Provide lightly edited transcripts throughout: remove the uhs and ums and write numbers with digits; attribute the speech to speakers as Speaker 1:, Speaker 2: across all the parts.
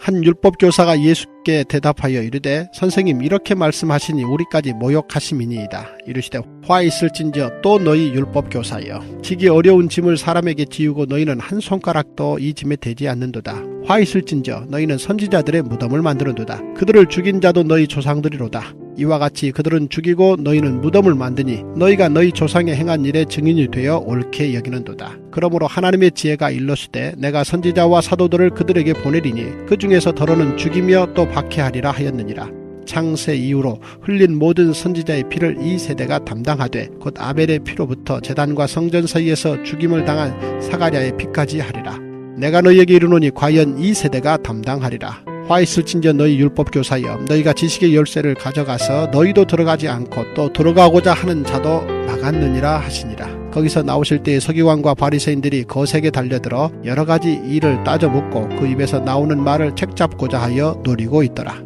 Speaker 1: 한 율법교사가 예수께 대답하여 이르되 선생님 이렇게 말씀하시니 우리까지 모욕하심이니이다. 이르시되 화 있을진저 또 너희 율법교사여 지기 어려운 짐을 사람에게 지우고 너희는 한 손가락도 이 짐에 대지 않는도다. 화 있을진저 너희는 선지자들의 무덤을 만드는도다. 그들을 죽인 자도 너희 조상들이로다. 이와 같이 그들은 죽이고 너희는 무덤을 만드니 너희가 너희 조상의 행한 일의 증인이 되어 옳게 여기는도다. 그러므로 하나님의 지혜가 일러시되 내가 선지자와 사도들을 그들에게 보내리니 그 중에서 더러는 죽이며 또 박해하리라 하였느니라. 창세 이후로 흘린 모든 선지자의 피를 이 세대가 담당하되 곧 아벨의 피로부터 제단과 성전 사이에서 죽임을 당한 사가랴의 피까지 하리라. 내가 너희에게 이르노니 과연 이 세대가 담당하리라. 화 있을진저 너희 율법교사여 너희가 지식의 열쇠를 가져가서 너희도 들어가지 않고 또 들어가고자 하는 자도 막았느니라 하시니라. 거기서 나오실 때에 서기관과 바리새인들이 거세게 달려들어 여러 가지 일을 따져 묻고 그 입에서 나오는 말을 책잡고자 하여 노리고 있더라.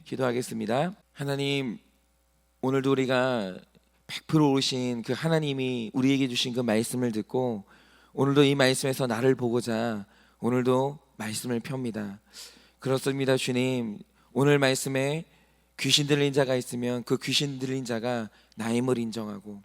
Speaker 2: 기도하겠습니다. 하나님, 오늘도 우리가 100% 오신 그 하나님이 우리에게 주신 그 말씀을 듣고 오늘도 이 말씀에서 나를 보고자 오늘도 말씀을 펴니다. 그렇습니다. 주님, 오늘 말씀에 귀신 들린 자가 있으면 그 귀신 들린 자가 나의 힘을 인정하고,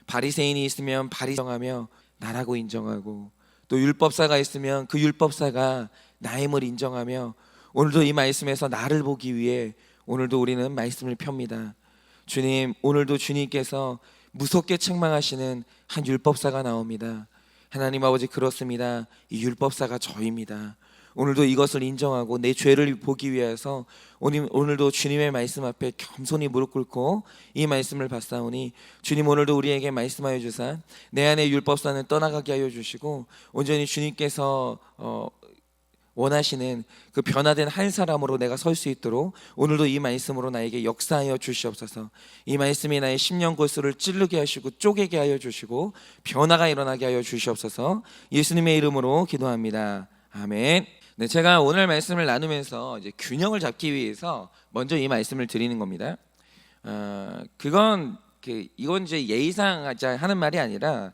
Speaker 2: 바리새인이 있으면 바리새인하며 나라고 인정하고, 또 율법사가 있으면 그 율법사가 나의 힘을 인정하며, 오늘도 이 말씀에서 나를 보기 위해 오늘도 우리는 말씀을 펴니다. 주님, 오늘도 주님께서 무섭게 책망하시는 한 율법사가 나옵니다. 하나님 아버지, 그렇습니다. 이 율법사가 저입니다. 오늘도 이것을 인정하고 내 죄를 보기 위해서 오늘도 주님의 말씀 앞에 겸손히 무릎 꿇고 이 말씀을 받사오니, 주님 오늘도 우리에게 말씀하여 주사 내 안에 율법사는 떠나가게 하여 주시고 온전히 주님께서 원하시는 그 변화된 한 사람으로 내가 설 수 있도록 오늘도 이 말씀으로 나에게 역사하여 주시옵소서. 이 말씀이 나의 심령 골수를 찌르게 하시고 쪼개게 하여 주시고 변화가 일어나게 하여 주시옵소서. 예수님의 이름으로 기도합니다. 아멘. 네, 제가 오늘 말씀을 나누면서 이제 균형을 잡기 위해서 먼저 이 말씀을 드리는 겁니다. 이건 이제 예의상 하는 말이 아니라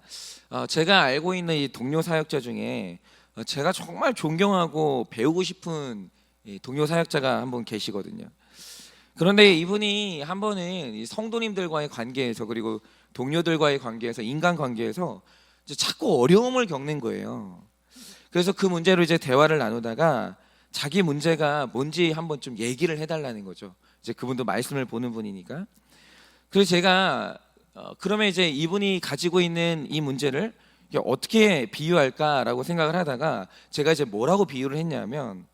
Speaker 2: 제가 알고 있는 이 동료 사역자 중에 제가 정말 존경하고 배우고 싶은 동료 사역자가 한 분 계시거든요. 그런데 이분이 한 번은 성도님들과의 관계에서, 그리고 동료들과의 관계에서, 인간 관계에서 이제 자꾸 어려움을 겪는 거예요. 그래서 그 문제로 이제 대화를 나누다가 자기 문제가 뭔지 한번 좀 얘기를 해달라는 거죠. 이제 그분도 말씀을 보는 분이니까. 그래서 제가 그러면 이제 이분이 가지고 있는 이 문제를 어떻게 비유할까라고 생각을 하다가 제가 이제 뭐라고 비유를 했냐면,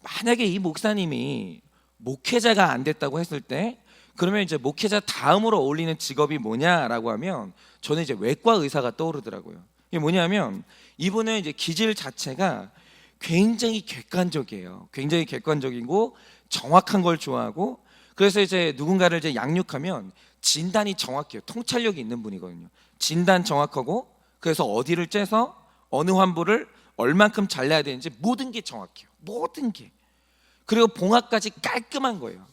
Speaker 2: 만약에 이 목사님이 목회자가 안 됐다고 했을 때 그러면 이제 목회자 다음으로 어울리는 직업이 뭐냐라고 하면 저는 이제 외과 의사가 떠오르더라고요. 이게 뭐냐면 이분은 이제 기질 자체가 굉장히 객관적이에요. 굉장히 객관적이고 정확한 걸 좋아하고, 그래서 이제 누군가를 이제 양육하면 진단이 정확해요. 통찰력이 있는 분이거든요. 진단 정확하고, 그래서 어디를 째서 어느 환부를 얼만큼 잘라야 되는지 모든 게 정확해요. 모든 게. 그리고 봉합까지 깔끔한 거예요.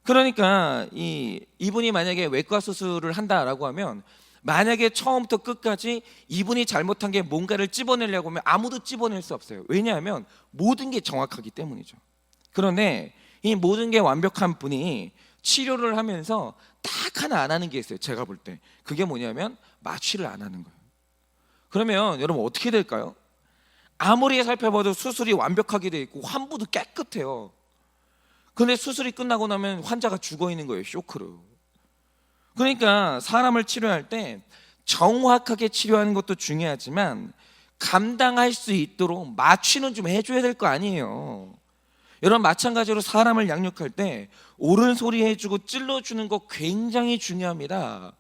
Speaker 2: 그러니까 이분이 만약에 외과 수술을 한다라고 하면 만약에 처음부터 끝까지 이분이 잘못한 게 뭔가를 찝어내려고 하면 아무도 찝어낼 수 없어요. 왜냐하면 모든 게 정확하기 때문이죠. 그런데 이 모든 게 완벽한 분이 치료를 하면서 딱 하나 안 하는 게 있어요. 제가 볼 때 그게 뭐냐면 마취를 안 하는 거예요. 그러면 여러분 어떻게 될까요? 아무리 살펴봐도 수술이 완벽하게 돼 있고 환부도 깨끗해요. 근데 수술이 끝나고 나면 환자가 죽어 있는 거예요. 쇼크로. 그러니까 사람을 치료할 때 정확하게 치료하는 것도 중요하지만 감당할 수 있도록 마취는 좀 해줘야 될 거 아니에요. 여러분 마찬가지로 사람을 양육할 때 옳은 소리 해주고 찔러주는 거 굉장히 중요합니다.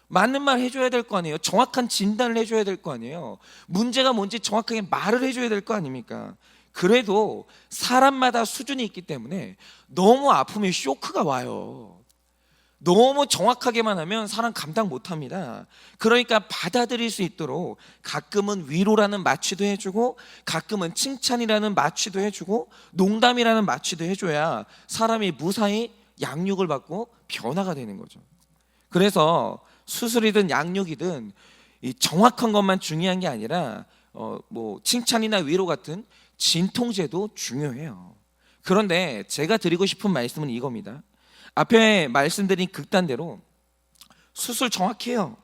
Speaker 2: 맞는 말 해줘야 될 거 아니에요. 정확한 진단을 해줘야 될 거 아니에요. 문제가 뭔지 정확하게 말을 해줘야 될 거 아닙니까? 그래도 사람마다 수준이 있기 때문에 너무 아프면 쇼크가 와요. 너무 정확하게만 하면 사람 감당 못합니다. 그러니까 받아들일 수 있도록 가끔은 위로라는 마취도 해주고, 가끔은 칭찬이라는 마취도 해주고, 농담이라는 마취도 해줘야 사람이 무사히 양육을 받고 변화가 되는 거죠. 그래서 수술이든 양육이든 이 정확한 것만 중요한 게 아니라 칭찬이나 위로 같은 진통제도 중요해요. 그런데 제가 드리고 싶은 말씀은 이겁니다. 앞에 말씀드린 극단대로 수술 정확히 해요.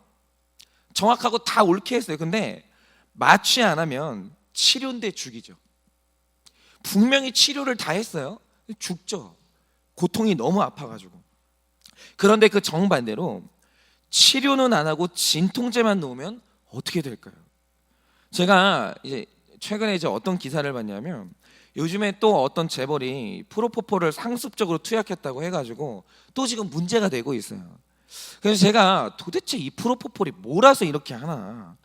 Speaker 2: 정확하고 다 옳게 했어요. 근데 마취 안 하면 치료인데 죽이죠. 분명히 치료를 다 했어요. 죽죠. 고통이 너무 아파가지고. 그런데 그 정반대로 치료는 안 하고 진통제만 놓으면 어떻게 될까요? 제가 이제 최근에 어떤 기사를 봤냐면, 요즘에 또 어떤 재벌이 프로포폴을 상습적으로 투약했다고 해가지고 또 지금 문제가 되고 있어요. 그래서 제가 도대체 이 프로포폴이 뭐라서 이렇게 하나,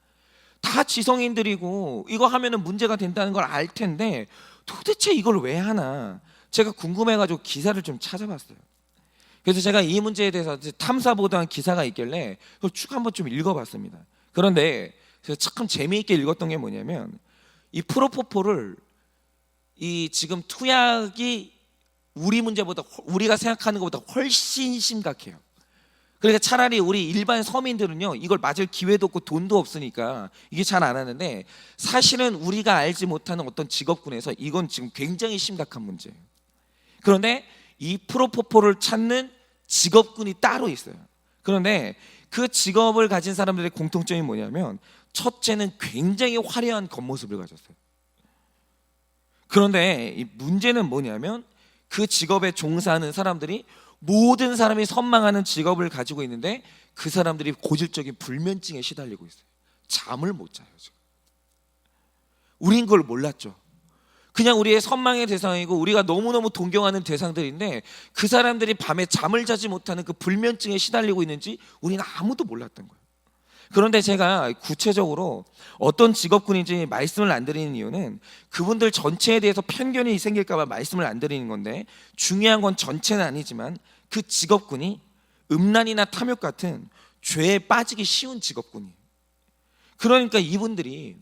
Speaker 2: 다 지성인들이고 이거 하면은 문제가 된다는 걸 알 텐데 도대체 이걸 왜 하나, 제가 궁금해가지고 기사를 좀 찾아봤어요. 그래서 제가 이 문제에 대해서 탐사보도한 기사가 있길래 그걸 쭉 한번 좀 읽어봤습니다. 그런데 제가 참 재미있게 읽었던 게 뭐냐면, 이 프로포폴을 이 지금 투약이 우리 문제보다, 우리가 생각하는 것보다 훨씬 심각해요. 그러니까 차라리 우리 일반 서민들은요, 이걸 맞을 기회도 없고 돈도 없으니까 이게 잘 안 하는데, 사실은 우리가 알지 못하는 어떤 직업군에서 이건 지금 굉장히 심각한 문제예요. 그런데 이 프로포폴을 찾는 직업군이 따로 있어요. 그런데 그 직업을 가진 사람들의 공통점이 뭐냐면, 첫째는 굉장히 화려한 겉모습을 가졌어요. 그런데 이 문제는 뭐냐면, 그 직업에 종사하는 사람들이 모든 사람이 선망하는 직업을 가지고 있는데 그 사람들이 고질적인 불면증에 시달리고 있어요. 잠을 못 자요 지금. 우린 그걸 몰랐죠. 그냥 우리의 선망의 대상이고 우리가 너무너무 동경하는 대상들인데, 그 사람들이 밤에 잠을 자지 못하는 그 불면증에 시달리고 있는지 우리는 아무도 몰랐던 거예요. 그런데 제가 구체적으로 어떤 직업군인지 말씀을 안 드리는 이유는 그분들 전체에 대해서 편견이 생길까 봐 말씀을 안 드리는 건데, 중요한 건 전체는 아니지만 그 직업군이 음란이나 탐욕 같은 죄에 빠지기 쉬운 직업군이에요. 그러니까 이분들이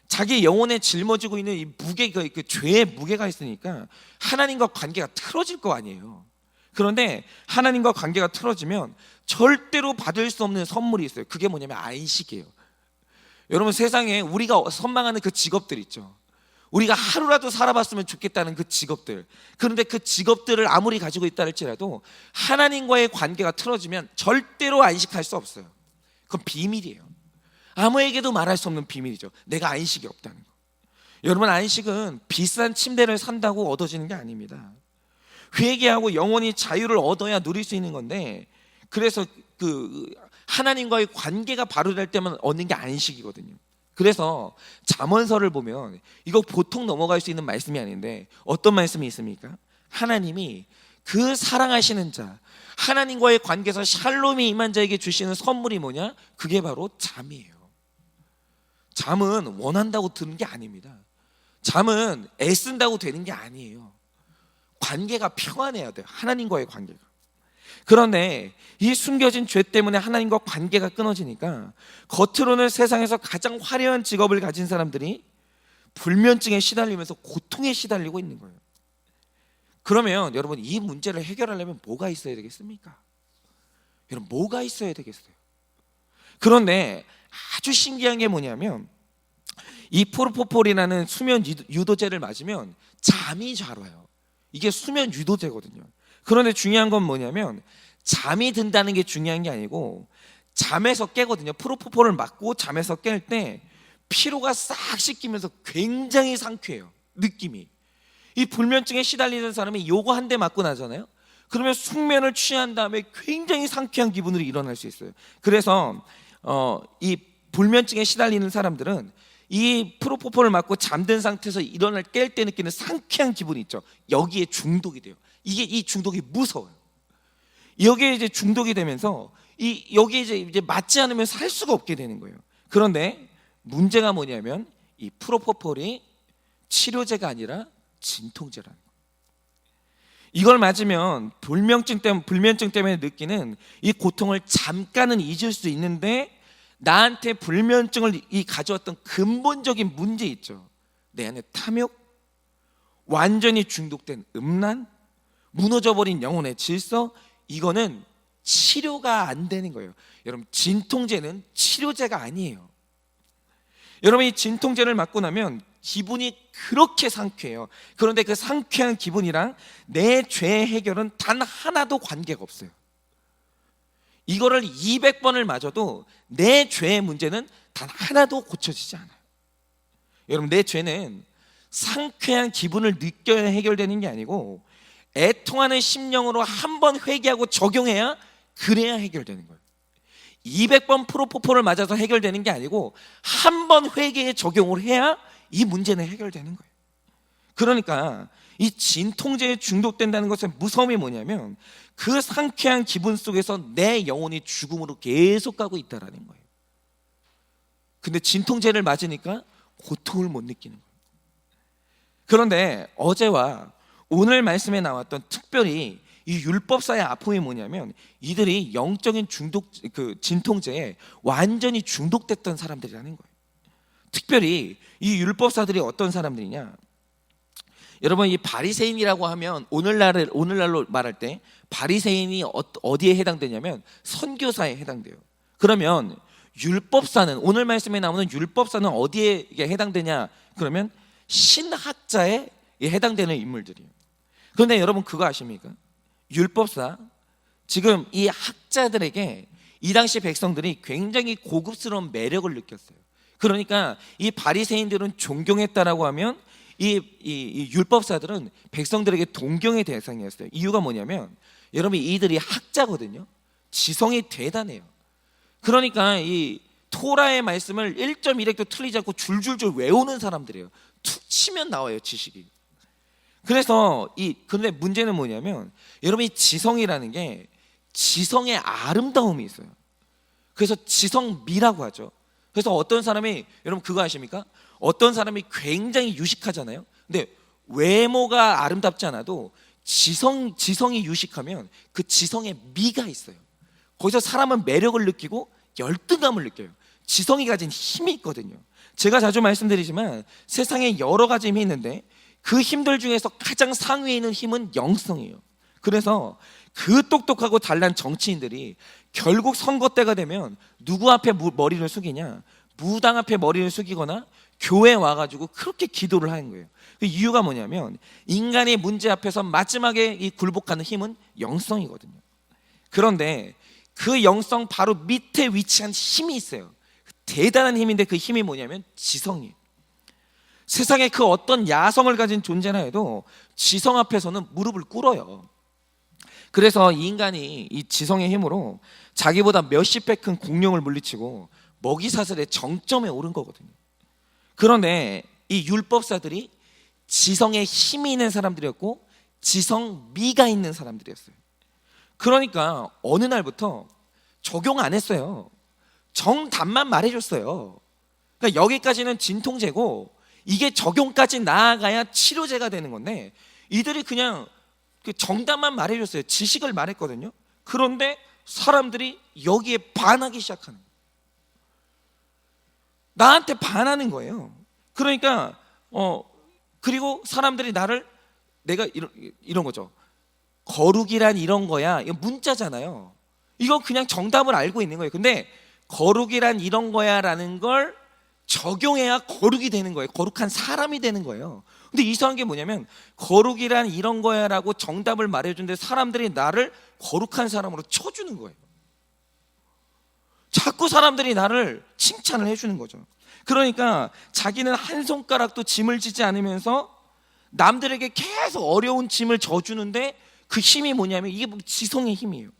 Speaker 2: 자기 영혼에 짊어지고 있는 이 무게가, 그 죄의 무게가 있으니까 하나님과 관계가 틀어질 거 아니에요. 그런데 하나님과 관계가 틀어지면 절대로 받을 수 없는 선물이 있어요. 그게 뭐냐면 안식이에요. 여러분, 세상에 우리가 선망하는 그 직업들 있죠. 우리가 하루라도 살아봤으면 좋겠다는 그 직업들. 그런데 그 직업들을 아무리 가지고 있다 할지라도 하나님과의 관계가 틀어지면 절대로 안식할 수 없어요. 그건 비밀이에요. 아무에게도 말할 수 없는 비밀이죠. 내가 안식이 없다는 거. 여러분, 안식은 비싼 침대를 산다고 얻어지는 게 아닙니다. 회개하고 영원히 자유를 얻어야 누릴 수 있는 건데, 그래서 그 하나님과의 관계가 바로 될 때만 얻는 게 안식이거든요. 그래서 잠언서를 보면 이거 보통 넘어갈 수 있는 말씀이 아닌데 어떤 말씀이 있습니까? 하나님이 그 사랑하시는 자, 하나님과의 관계에서 샬롬이 임한 자에게 주시는 선물이 뭐냐? 그게 바로 잠이에요. 잠은 원한다고 드는 게 아닙니다. 잠은 애쓴다고 되는 게 아니에요. 관계가 평안해야 돼요. 하나님과의 관계가. 그런데 이 숨겨진 죄 때문에 하나님과 관계가 끊어지니까 겉으로는 세상에서 가장 화려한 직업을 가진 사람들이 불면증에 시달리면서 고통에 시달리고 있는 거예요. 그러면 여러분, 이 문제를 해결하려면 뭐가 있어야 되겠습니까? 여러분, 뭐가 있어야 되겠어요? 그런데 아주 신기한 게 뭐냐면, 이 프로포폴이라는 수면 유도제를 맞으면 잠이 잘 와요. 이게 수면 유도제거든요. 그런데 중요한 건 뭐냐면, 잠이 든다는 게 중요한 게 아니고 잠에서 깨거든요. 프로포폴을 맞고 잠에서 깰 때 피로가 싹 씻기면서 굉장히 상쾌해요. 느낌이. 이 불면증에 시달리는 사람이 요거 한 대 맞고 나잖아요. 그러면 숙면을 취한 다음에 굉장히 상쾌한 기분으로 일어날 수 있어요. 그래서 이 불면증에 시달리는 사람들은 이 프로포폴을 맞고 잠든 상태에서 일어날 깰 때 느끼는 상쾌한 기분이 있죠. 여기에 중독이 돼요. 이 중독이 무서워요. 여기에 이제 중독이 되면서 여기에 이제 맞지 않으면 살 수가 없게 되는 거예요. 그런데 문제가 뭐냐면, 이 프로포폴이 치료제가 아니라 진통제라는 거예요. 이걸 맞으면 불면증 때문에 느끼는 이 고통을 잠깐은 잊을 수 있는데, 나한테 불면증을 가져왔던 근본적인 문제 있죠. 내 안에 탐욕, 완전히 중독된 음란, 무너져버린 영혼의 질서, 이거는 치료가 안 되는 거예요. 여러분, 진통제는 치료제가 아니에요. 여러분, 이 진통제를 맞고 나면 기분이 그렇게 상쾌해요. 그런데 그 상쾌한 기분이랑 내 죄의 해결은 단 하나도 관계가 없어요. 이거를 200번을 맞아도 내 죄의 문제는 단 하나도 고쳐지지 않아요. 여러분, 내 죄는 상쾌한 기분을 느껴야 해결되는 게 아니고 애통하는 심령으로 한 번 회개하고 적용해야, 그래야 해결되는 거예요. 200번 프로포폴을 맞아서 해결되는 게 아니고 한 번 회개에 적용을 해야 이 문제는 해결되는 거예요. 그러니까 이 진통제에 중독된다는 것의 무서움이 뭐냐면 그 상쾌한 기분 속에서 내 영혼이 죽음으로 계속 가고 있다라는 거예요. 근데 진통제를 맞으니까 고통을 못 느끼는 거예요. 그런데 어제와 오늘 말씀에 나왔던 특별히 이 율법사의 아픔이 뭐냐면 이들이 영적인 진통제에 완전히 중독됐던 사람들이라는 거예요. 특별히 이 율법사들이 어떤 사람들이냐? 여러분, 이 바리새인이라고 하면 오늘날로 말할 때 바리새인이 어디에 해당되냐면 선교사에 해당돼요. 그러면 율법사는, 오늘 말씀에 나오는 율법사는 어디에 해당되냐? 그러면 신학자에 해당되는 인물들이에요. 그런데 여러분, 그거 아십니까? 율법사, 지금 이 학자들에게 이 당시 백성들이 굉장히 고급스러운 매력을 느꼈어요. 그러니까 이 바리새인들은 존경했다라고 하면 이 율법사들은 백성들에게 동경의 대상이었어요. 이유가 뭐냐면 여러분, 이들이 학자거든요. 지성이 대단해요. 그러니까 이 토라의 말씀을 1.1획도 틀리지 않고 줄줄줄 외우는 사람들이에요. 툭 치면 나와요, 지식이. 그런데 문제는 뭐냐면 여러분, 이 지성이라는 게 지성의 아름다움이 있어요. 그래서 지성미라고 하죠. 그래서 어떤 사람이, 여러분 그거 아십니까? 어떤 사람이 굉장히 유식하잖아요. 근데 외모가 아름답지 않아도 지성이 유식하면 그 지성의 미가 있어요. 거기서 사람은 매력을 느끼고 열등감을 느껴요. 지성이 가진 힘이 있거든요. 제가 자주 말씀드리지만 세상에 여러 가지 힘이 있는데 그 힘들 중에서 가장 상위에 있는 힘은 영성이에요. 그래서 그 똑똑하고 잘난 정치인들이 결국 선거 때가 되면 누구 앞에 머리를 숙이냐? 무당 앞에 머리를 숙이거나 교회에 와가지고 그렇게 기도를 하는 거예요. 그 이유가 뭐냐면 인간의 문제 앞에서 마지막에 이 굴복하는 힘은 영성이거든요. 그런데 그 영성 바로 밑에 위치한 힘이 있어요. 대단한 힘인데 그 힘이 뭐냐면 지성이에요. 세상에 그 어떤 야성을 가진 존재나 해도 지성 앞에서는 무릎을 꿇어요. 그래서 이 인간이 이 지성의 힘으로 자기보다 몇십 배 큰 공룡을 물리치고 먹이사슬의 정점에 오른 거거든요. 그런데 이 율법사들이 지성에 힘이 있는 사람들이었고 지성미가 있는 사람들이었어요. 그러니까 어느 날부터 적용 안 했어요. 정답만 말해줬어요. 그러니까 여기까지는 진통제고 이게 적용까지 나아가야 치료제가 되는 건데 이들이 그냥 그 정답만 말해줬어요. 지식을 말했거든요. 그런데 사람들이 여기에 반하기 시작하는 거예요. 나한테 반하는 거예요. 그러니까 그리고 사람들이 나를, 내가 이런 거죠. 거룩이란 이런 거야. 이거 문자잖아요. 이거 그냥 정답을 알고 있는 거예요. 근데 거룩이란 이런 거야 라는 걸 적용해야 거룩이 되는 거예요. 거룩한 사람이 되는 거예요. 근데 이상한 게 뭐냐면 거룩이란 이런 거야 라고 정답을 말해주는데 사람들이 나를 거룩한 사람으로 쳐주는 거예요. 자꾸 사람들이 나를 칭찬을 해주는 거죠. 그러니까 자기는 한 손가락도 짐을 지지 않으면서 남들에게 계속 어려운 짐을 져주는데 그 힘이 뭐냐면 이게 지성의 힘이에요.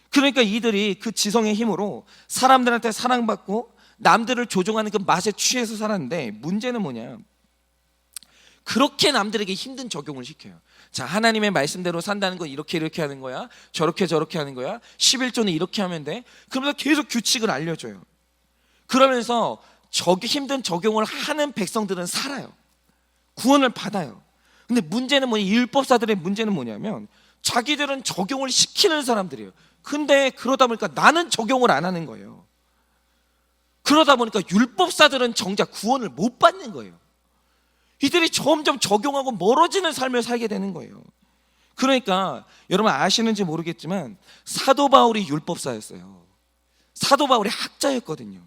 Speaker 2: 그러니까 이들이 그 지성의 힘으로 사람들한테 사랑받고 남들을 조종하는 그 맛에 취해서 살았는데 문제는 뭐냐? 그렇게 남들에게 힘든 적용을 시켜요. 자, 하나님의 말씀대로 산다는 건 이렇게 하는 거야. 저렇게 하는 거야. 11조는 이렇게 하면 돼. 그러면서 계속 규칙을 알려줘요. 그러면서 힘든 적용을 하는 백성들은 살아요. 구원을 받아요. 근데 문제는 뭐냐? 율법사들의 문제는 뭐냐면 자기들은 적용을 시키는 사람들이에요. 근데 그러다 보니까 나는 적용을 안 하는 거예요. 그러다 보니까 율법사들은 정작 구원을 못 받는 거예요. 이들이 점점 적용하고 멀어지는 삶을 살게 되는 거예요. 그러니까 여러분 아시는지 모르겠지만 사도 바울이 율법사였어요. 사도 바울이 학자였거든요.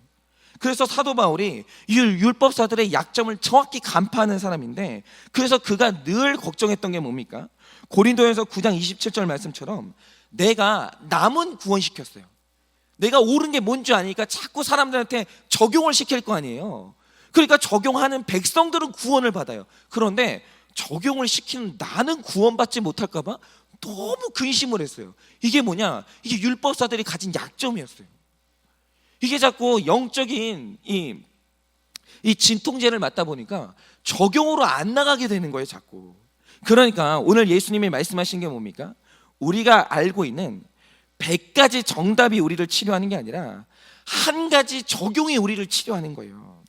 Speaker 2: 그래서 사도 바울이 율법사들의 약점을 정확히 간파하는 사람인데, 그래서 그가 늘 걱정했던 게 뭡니까? 고린도전서 9장 27절 말씀처럼 내가 남은 구원시켰어요. 내가 옳은 게 뭔지 아니까 자꾸 사람들한테 적용을 시킬 거 아니에요. 그러니까 적용하는 백성들은 구원을 받아요. 그런데 적용을 시키는 나는 구원받지 못할까 봐 너무 근심을 했어요. 이게 뭐냐? 이게 율법사들이 가진 약점이었어요. 이게 자꾸 영적인 이 진통제를 맞다 보니까 적용으로 안 나가게 되는 거예요, 자꾸. 그러니까 오늘 예수님이 말씀하신 게 뭡니까? 우리가 알고 있는 100가지 정답이 우리를 치료하는 게 아니라 한 가지 적용이 우리를 치료하는 거예요.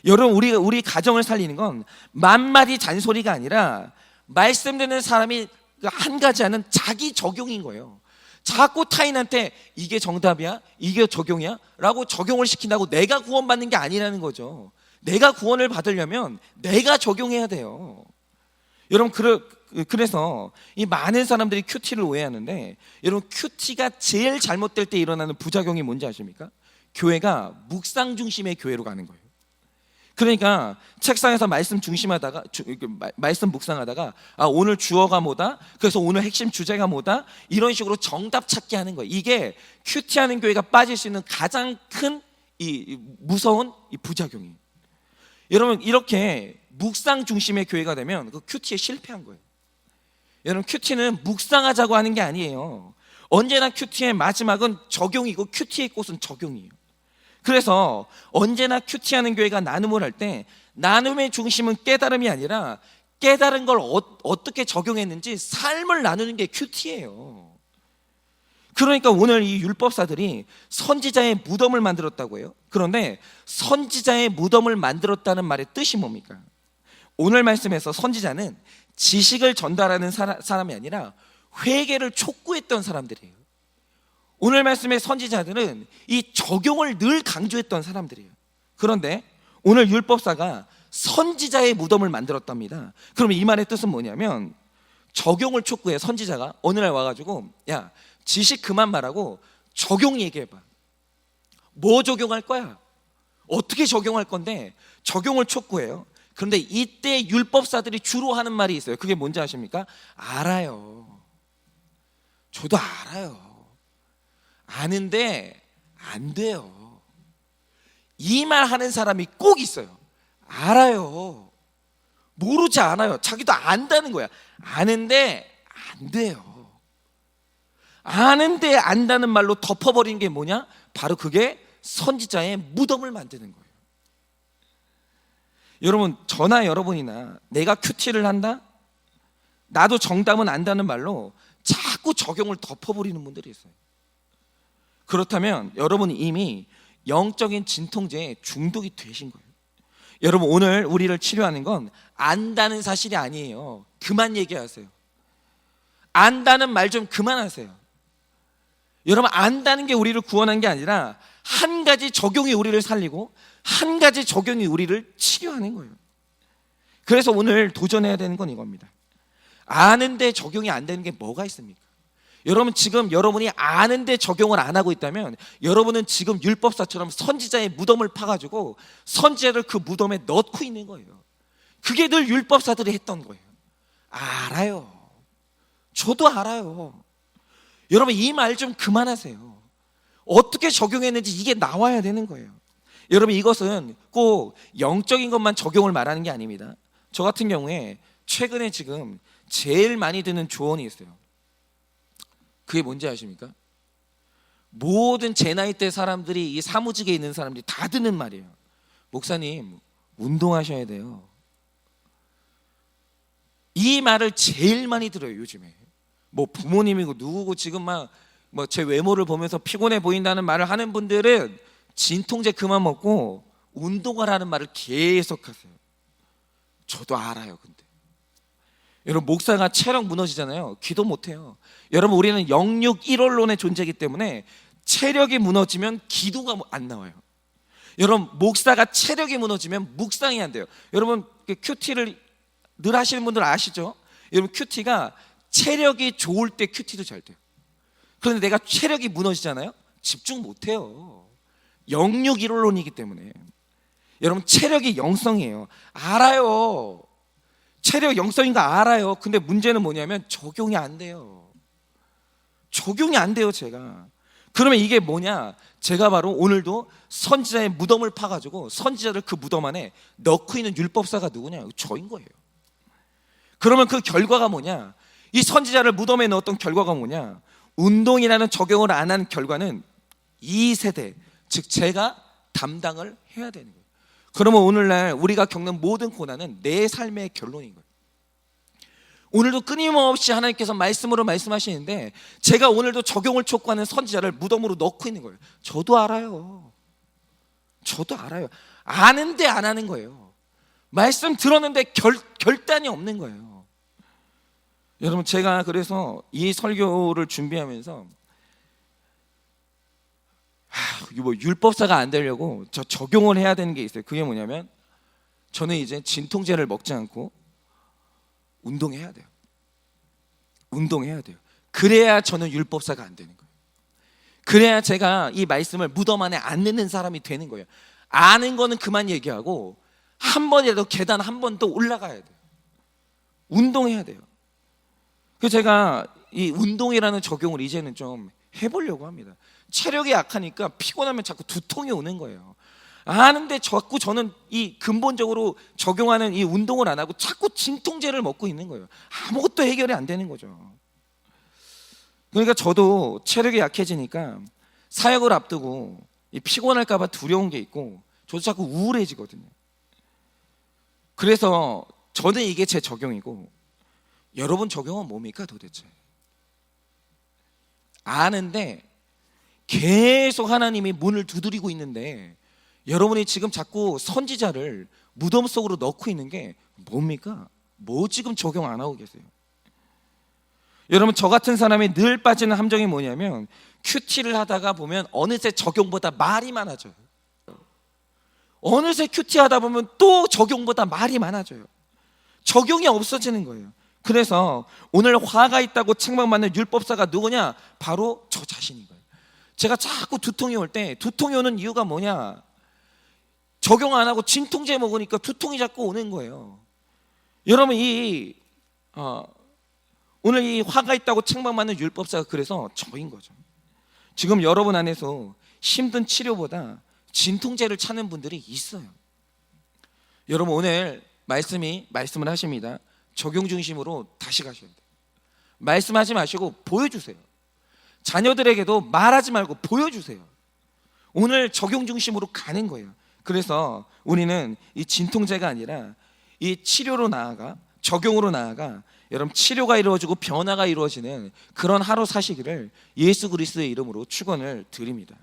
Speaker 2: 여러분, 우리 가정을 살리는 건 만마디 잔소리가 아니라 말씀 듣는 사람이 한 가지 하는 자기 적용인 거예요. 자꾸 타인한테 이게 정답이야? 이게 적용이야? 라고 적용을 시킨다고 내가 구원받는 게 아니라는 거죠. 내가 구원을 받으려면 내가 적용해야 돼요. 여러분, 그래서 이 많은 사람들이 큐티를 오해하는데, 여러분, 큐티가 제일 잘못될 때 일어나는 부작용이 뭔지 아십니까? 교회가 묵상 중심의 교회로 가는 거예요. 그러니까 책상에서 말씀 중심하다가 말씀 묵상하다가 오늘 주어가 뭐다? 그래서 오늘 핵심 주제가 뭐다? 이런 식으로 정답 찾기 하는 거예요. 이게 큐티하는 교회가 빠질 수 있는 가장 큰 이 무서운 이 부작용이에요. 여러분, 이렇게 묵상 중심의 교회가 되면 그 큐티에 실패한 거예요. 여러분, 큐티는 묵상하자고 하는 게 아니에요. 언제나 큐티의 마지막은 적용이고 큐티의 꽃은 적용이에요. 그래서 언제나 큐티하는 교회가 나눔을 할 때 나눔의 중심은 깨달음이 아니라 깨달은 걸 어떻게 적용했는지 삶을 나누는 게 큐티예요. 그러니까 오늘 이 율법사들이 선지자의 무덤을 만들었다고 해요. 그런데 선지자의 무덤을 만들었다는 말의 뜻이 뭡니까? 오늘 말씀에서 선지자는 지식을 전달하는 사람이 아니라 회개를 촉구했던 사람들이에요. 오늘 말씀의 선지자들은 이 적용을 늘 강조했던 사람들이에요. 그런데 오늘 율법사가 선지자의 무덤을 만들었답니다. 그러면 이 말의 뜻은 뭐냐면, 적용을 촉구해 선지자가 어느 날 와가지고, 야, 지식 그만 말하고 적용 얘기해봐. 뭐 적용할 거야? 어떻게 적용할 건데? 적용을 촉구해요. 그런데 이때 율법사들이 주로 하는 말이 있어요. 그게 뭔지 아십니까? 알아요. 저도 알아요. 아는데 안 돼요. 이 말 하는 사람이 꼭 있어요. 알아요. 모르지 않아요. 자기도 안다는 거야. 아는데 안 돼요. 아는데 안다는 말로 덮어버린 게 뭐냐? 바로 그게 선지자의 무덤을 만드는 거예요. 여러분, 저나 여러분이나 내가 큐티를 한다? 나도 정답은 안다는 말로 자꾸 적용을 덮어버리는 분들이 있어요. 그렇다면 여러분이 이미 영적인 진통제에 중독이 되신 거예요. 여러분, 오늘 우리를 치료하는 건 안다는 사실이 아니에요. 그만 얘기하세요. 안다는 말 좀 그만하세요. 여러분, 안다는 게 우리를 구원한 게 아니라 한 가지 적용이 우리를 살리고 한 가지 적용이 우리를 치료하는 거예요. 그래서 오늘 도전해야 되는 건 이겁니다. 아는데 적용이 안 되는 게 뭐가 있습니까? 여러분, 지금 여러분이 아는데 적용을 안 하고 있다면 여러분은 지금 율법사처럼 선지자의 무덤을 파가지고 선지자를 그 무덤에 넣고 있는 거예요. 그게 늘 율법사들이 했던 거예요. 알아요. 저도 알아요. 여러분, 이 말 좀 그만하세요. 어떻게 적용했는지 이게 나와야 되는 거예요. 여러분, 이것은 꼭 영적인 것만 적용을 말하는 게 아닙니다. 저 같은 경우에 최근에 지금 제일 많이 듣는 조언이 있어요. 그게 뭔지 아십니까? 모든 제 나이 대 사람들이, 이 사무직에 있는 사람들이 다 듣는 말이에요. 목사님, 운동하셔야 돼요. 이 말을 제일 많이 들어요, 요즘에. 뭐 부모님이고 누구고 지금 막 뭐 제 외모를 보면서 피곤해 보인다는 말을 하는 분들은 진통제 그만 먹고 운동하라는 말을 계속 하세요. 저도 알아요. 근데 여러분, 목사가 체력 무너지잖아요. 기도 못해요. 여러분, 우리는 영육 1원론의 존재이기 때문에 체력이 무너지면 기도가 안 나와요. 여러분, 목사가 체력이 무너지면 묵상이 안 돼요. 여러분, 큐티를 늘 하시는 분들 아시죠? 여러분, 큐티가 체력이 좋을 때 큐티도 잘 돼요. 그런데 내가 체력이 무너지잖아요. 집중 못해요. 영육일론이기 때문에 여러분 체력이 영성이에요. 알아요. 체력 영성인 거 알아요. 근데 문제는 뭐냐면 적용이 안 돼요. 적용이 안 돼요, 제가. 그러면 이게 뭐냐? 제가 바로 오늘도 선지자의 무덤을 파가지고 선지자를 그 무덤 안에 넣고 있는 율법사가 누구냐? 저인 거예요. 그러면 그 결과가 뭐냐? 이 선지자를 무덤에 넣었던 결과가 뭐냐? 운동이라는 적용을 안 한 결과는 이 세대, 즉 제가 담당을 해야 되는 거예요. 그러면 오늘날 우리가 겪는 모든 고난은 내 삶의 결론인 거예요. 오늘도 끊임없이 하나님께서 말씀으로 말씀하시는데 제가 오늘도 적용을 촉구하는 선지자를 무덤으로 넣고 있는 거예요. 저도 알아요. 저도 알아요. 아는데 안 하는 거예요. 말씀 들었는데 결단이 없는 거예요. 여러분, 제가 그래서 이 설교를 준비하면서 뭐 율법사가 안 되려고 저 적용을 해야 되는 게 있어요. 그게 뭐냐면 저는 이제 진통제를 먹지 않고 운동해야 돼요. 운동해야 돼요. 그래야 저는 율법사가 안 되는 거예요. 그래야 제가 이 말씀을 무덤 안에 안 넣는 사람이 되는 거예요. 아는 거는 그만 얘기하고 한 번이라도 계단 한 번 더 올라가야 돼요. 운동해야 돼요. 그래서 제가 이 운동이라는 적용을 이제는 좀 해보려고 합니다. 체력이 약하니까 피곤하면 자꾸 두통이 오는 거예요. 아는데 자꾸 저는 이 근본적으로 적용하는 이 운동을 안 하고 자꾸 진통제를 먹고 있는 거예요. 아무것도 해결이 안 되는 거죠. 그러니까 저도 체력이 약해지니까 사역을 앞두고 이 피곤할까 봐 두려운 게 있고 저도 자꾸 우울해지거든요. 그래서 저는 이게 제 적용이고 여러분 적용은 뭡니까 도대체? 아는데 계속 하나님이 문을 두드리고 있는데 여러분이 지금 자꾸 선지자를 무덤 속으로 넣고 있는 게 뭡니까? 뭐 지금 적용 안 하고 계세요? 여러분, 저 같은 사람이 늘 빠지는 함정이 뭐냐면 큐티를 하다가 보면 어느새 적용보다 말이 많아져요. 어느새 큐티 하다 보면 또 적용보다 말이 많아져요. 적용이 없어지는 거예요. 그래서 오늘 화가 있다고 책망받는 율법사가 누구냐? 바로 저 자신인 거예요. 제가 자꾸 두통이 올 때 두통이 오는 이유가 뭐냐? 적용 안 하고 진통제 먹으니까 두통이 자꾸 오는 거예요. 여러분, 오늘 이 화가 있다고 책망받는 율법사가 그래서 저인 거죠. 지금 여러분 안에서 힘든 치료보다 진통제를 찾는 분들이 있어요. 여러분, 오늘 말씀을 하십니다. 적용 중심으로 다시 가셔야 돼요. 말씀하지 마시고 보여주세요. 자녀들에게도 말하지 말고 보여주세요. 오늘 적용 중심으로 가는 거예요. 그래서 우리는 이 진통제가 아니라 이 치료로 나아가, 적용으로 나아가 여러분 치료가 이루어지고 변화가 이루어지는 그런 하루 사시기를 예수 그리스도의 이름으로 축원을 드립니다.